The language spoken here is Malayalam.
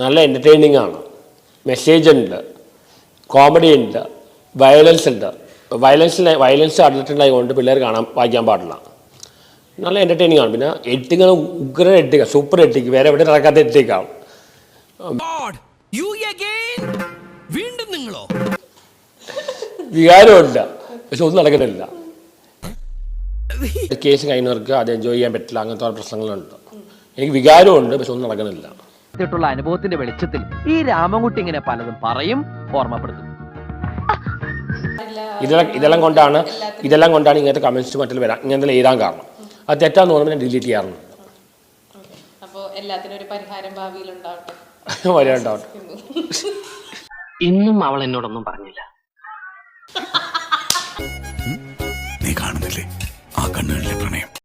നല്ല എന്റർടൈനിങ് ആണ്, മെസ്സേജ് ഉണ്ട്, കോമഡി ഉണ്ട്, വയലൻസ് ഉണ്ട്. വയലൻസ് അടച്ചിട്ടുണ്ടായതുകൊണ്ട് പിള്ളേർ വായിക്കാൻ പാടില്ല. നല്ല എന്റർടൈനിങ് ആണ്. പിന്നെ എഡിറ്റിങ് ഉഗ്ര എഡിറ്റിങ്, സൂപ്പർ എഡിറ്റിങ്, വേറെ എവിടെ നടക്കാത്ത എഡിറ്റിങ്ങാണ്. വികാരമുണ്ട്, പക്ഷെ ഒന്നും നടക്കുന്നില്ല. കേസ് കഴിഞ്ഞവർക്ക് അത് എൻജോയ് ചെയ്യാൻ പറ്റില്ല, അങ്ങനത്തെ പ്രശ്നങ്ങളുണ്ട്. എനിക്ക് വികാരമുണ്ട്, പക്ഷെ ഒന്നും നടക്കുന്നില്ല. അനുഭവത്തിന്റെ വെളിച്ചത്തിൽ ഈ രാമൻകുട്ടി ഇങ്ങനെ പലതും പറയും, ഓർമ്മപ്പെടുത്തും. ഇതെല്ലാം കൊണ്ടാണ് ഇങ്ങനത്തെ കമന്റ്സ് മറ്റുള്ള വരാൻ ഇങ്ങനത്തെ എഴുതാൻ കാരണം. അത് തെറ്റാന്ന് തോന്നുമ്പോൾ ഞാൻ ഡിലീറ്റ് ചെയ്യാറുണ്ട്. ഇന്നും അവൾ എന്നോടൊന്നും പറഞ്ഞില്ല.